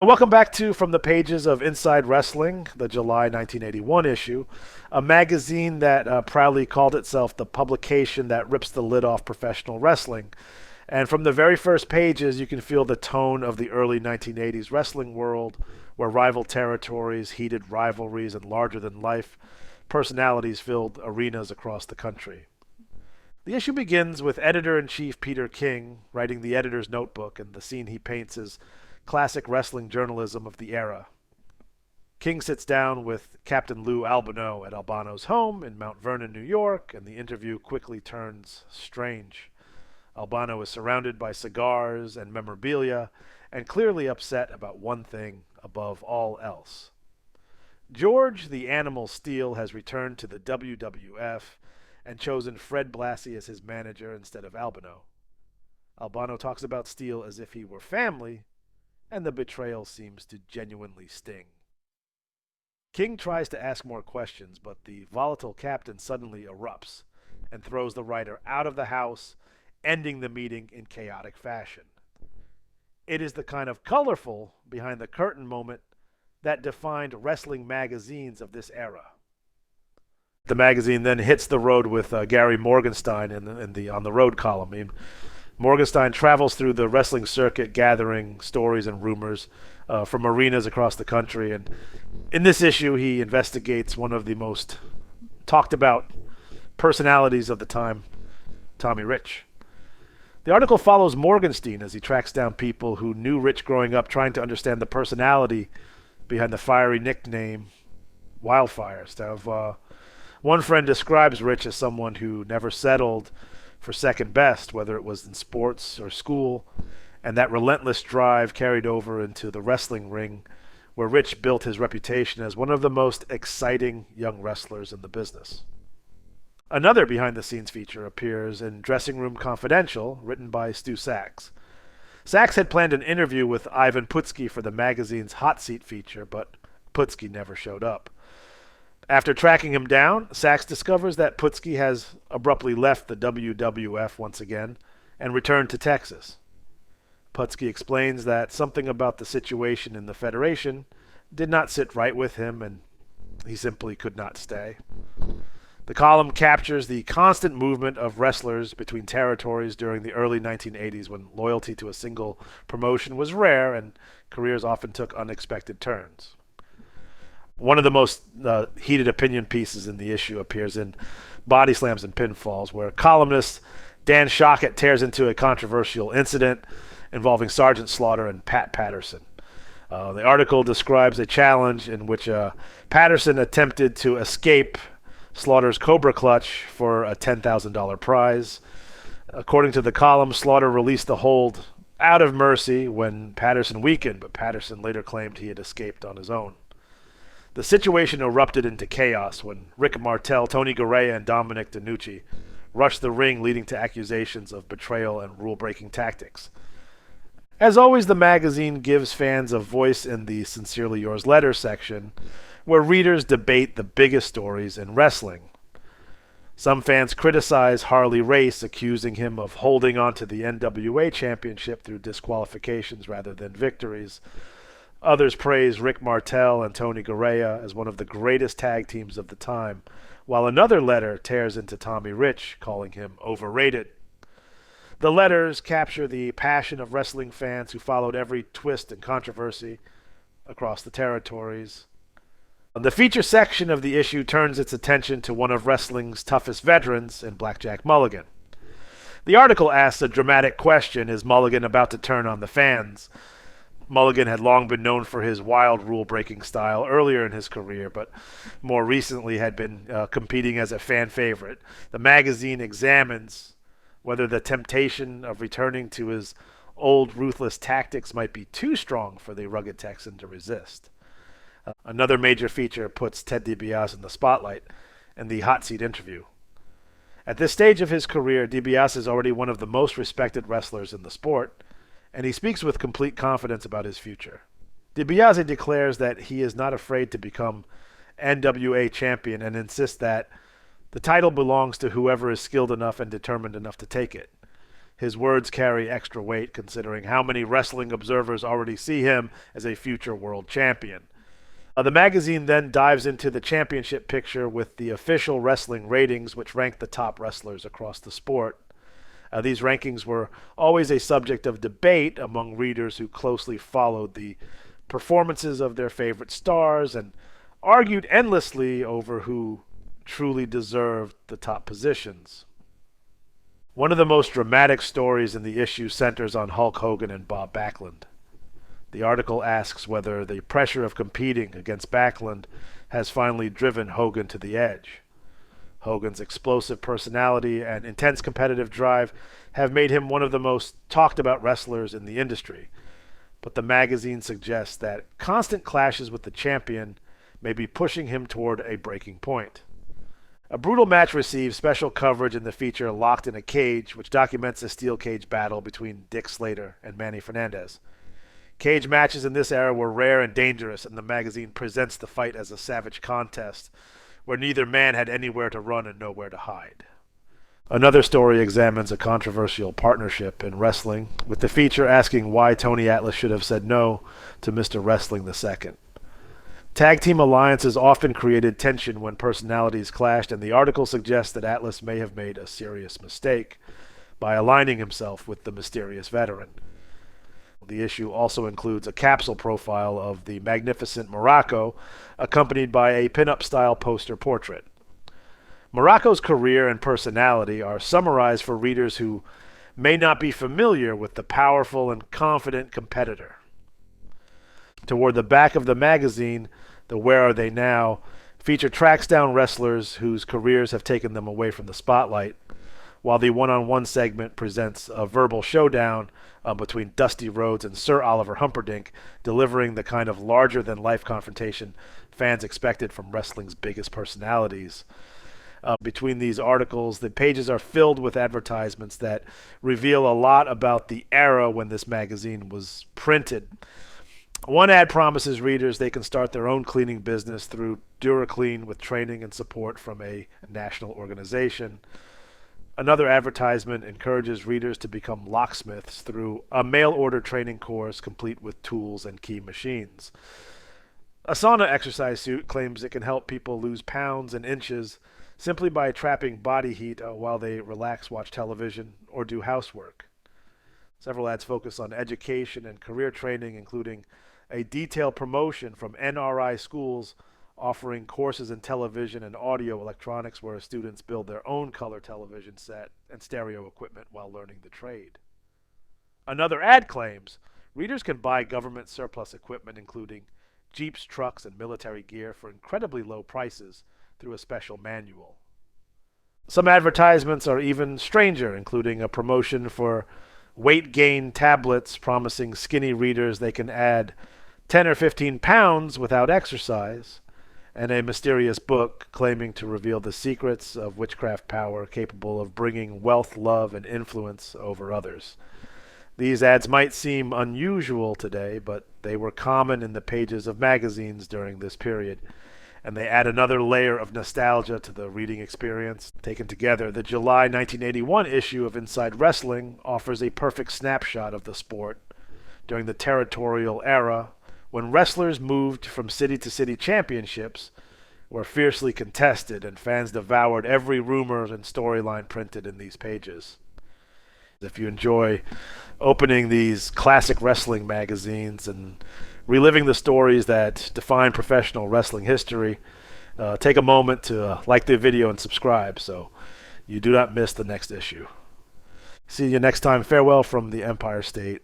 Welcome back to From the Pages of Inside Wrestling, the July 1981 issue, a magazine that proudly called itself the publication that rips the lid off professional wrestling. And from the very first pages, you can feel the tone of the early 1980s wrestling world, where rival territories, heated rivalries, and larger than life personalities filled arenas across the country. The issue begins with editor in chief Peter King writing the editor's notebook, and the scene he paints is classic wrestling journalism of the era. King sits down with Captain Lou Albano at Albano's home in Mount Vernon, New York, and the interview quickly turns strange. Albano is surrounded by cigars and memorabilia and clearly upset about one thing above all else. George the Animal Steele has returned to the WWF and chosen Fred Blassie as his manager instead of Albano. Albano talks about Steele as if he were family, and the betrayal seems to genuinely sting. King tries to ask more questions, but the volatile captain suddenly erupts and throws the writer out of the house, ending the meeting in chaotic fashion. It is the kind of colorful, behind the curtain moment that defined wrestling magazines of this era. The magazine then hits the road with Gary Morgenstein in the on the road column. I mean, Morgenstein travels through the wrestling circuit gathering stories and rumors from arenas across the country. And in this issue, he investigates one of the most talked about personalities of the time, Tommy Rich. The article follows Morgenstein as he tracks down people who knew Rich growing up, trying to understand the personality behind the fiery nickname Wildfire. So, one friend describes Rich as someone who never settled for second best, whether it was in sports or school, and that relentless drive carried over into the wrestling ring, where Rich built his reputation as one of the most exciting young wrestlers in the business. Another behind the scenes feature appears in Dressing Room Confidential, written by Stu Sachs. Sachs had planned an interview with Ivan Putski for the magazine's Hot Seat feature, but Putski never showed up. After tracking him down, Sachs discovers that Putski has abruptly left the WWF once again and returned to Texas. Putski explains that something about the situation in the Federation did not sit right with him and he simply could not stay. The column captures the constant movement of wrestlers between territories during the early 1980s when loyalty to a single promotion was rare and careers often took unexpected turns. One of the most heated opinion pieces in the issue appears in Body Slams and Pinfalls, where columnist Dan Shockett tears into a controversial incident involving Sergeant Slaughter and Pat Patterson. The article describes a challenge in which Patterson attempted to escape Slaughter's Cobra Clutch for a $10,000 prize. According to the column, Slaughter released the hold out of mercy when Patterson weakened, but Patterson later claimed he had escaped on his own. The situation erupted into chaos when Rick Martel, Tony Garea, and Dominic DeNucci rushed the ring, leading to accusations of betrayal and rule-breaking tactics. As always, the magazine gives fans a voice in the Sincerely Yours letter section, where readers debate the biggest stories in wrestling. Some fans criticize Harley Race, accusing him of holding on to the NWA championship through disqualifications rather than victories. Others praise Rick Martel and Tony Garea as one of the greatest tag teams of the time, while another letter tears into Tommy Rich, calling him overrated. The letters capture the passion of wrestling fans who followed every twist and controversy across the territories. The feature section of the issue turns its attention to one of wrestling's toughest veterans in Blackjack Mulligan. The article asks a dramatic question: is Mulligan about to turn on the fans? Mulligan had long been known for his wild rule-breaking style earlier in his career, but more recently had been competing as a fan favorite. The magazine examines whether the temptation of returning to his old ruthless tactics might be too strong for the rugged Texan to resist. Another major feature puts Ted DiBiase in the spotlight in the hot seat interview. At this stage of his career, DiBiase is already one of the most respected wrestlers in the sport, and he speaks with complete confidence about his future. DiBiase declares that he is not afraid to become NWA champion and insists that the title belongs to whoever is skilled enough and determined enough to take it. His words carry extra weight considering how many wrestling observers already see him as a future world champion. The magazine then dives into the championship picture with the official wrestling ratings, which rank the top wrestlers across the sport. These rankings were always a subject of debate among readers who closely followed the performances of their favorite stars and argued endlessly over who truly deserved the top positions. One of the most dramatic stories in the issue centers on Hulk Hogan and Bob Backlund. The article asks whether the pressure of competing against Backlund has finally driven Hogan to the edge. Hogan's explosive personality and intense competitive drive have made him one of the most talked about wrestlers in the industry. But the magazine suggests that constant clashes with the champion may be pushing him toward a breaking point. A brutal match received special coverage in the feature Locked in a Cage, which documents a steel cage battle between Dick Slater and Manny Fernandez. Cage matches in this era were rare and dangerous, and the magazine presents the fight as a savage contest where neither man had anywhere to run and nowhere to hide. Another story examines a controversial partnership in wrestling, with the feature asking why Tony Atlas should have said no to Mr. Wrestling II. Tag team alliances often created tension when personalities clashed, and the article suggests that Atlas may have made a serious mistake by aligning himself with the mysterious veteran. The issue also includes a capsule profile of the magnificent Morocco, accompanied by a pin-up-style poster portrait. Morocco's career and personality are summarized for readers who may not be familiar with the powerful and confident competitor. Toward the back of the magazine, the Where Are They Now feature tracks down wrestlers whose careers have taken them away from the spotlight, while the one-on-one segment presents a verbal showdown between Dusty Rhodes and Sir Oliver Humperdinck, delivering the kind of larger-than-life confrontation fans expected from wrestling's biggest personalities. Between these articles, the pages are filled with advertisements that reveal a lot about the era when this magazine was printed. One ad promises readers they can start their own cleaning business through DuraClean with training and support from a national organization. Another advertisement encourages readers to become locksmiths through a mail-order training course complete with tools and key machines. A sauna exercise suit claims it can help people lose pounds and inches simply by trapping body heat while they relax, watch television, or do housework. Several ads focus on education and career training, including a detailed promotion from NRI schools offering courses in television and audio electronics where students build their own color television set and stereo equipment while learning the trade. Another ad claims readers can buy government surplus equipment including Jeeps, trucks, and military gear for incredibly low prices through a special manual. Some advertisements are even stranger, including a promotion for weight gain tablets promising skinny readers they can add 10 or 15 pounds without exercise, and a mysterious book claiming to reveal the secrets of witchcraft power capable of bringing wealth, love, and influence over others. These ads might seem unusual today, but they were common in the pages of magazines during this period, and they add another layer of nostalgia to the reading experience. Taken together, the July 1981 issue of Inside Wrestling offers a perfect snapshot of the sport during the territorial era, when wrestlers moved from city to city championships were fiercely contested and fans devoured every rumor and storyline printed in these pages. If you enjoy opening these classic wrestling magazines and reliving the stories that define professional wrestling history, take a moment to like the video and subscribe so you do not miss the next issue. See you next time. Farewell from the Empire State.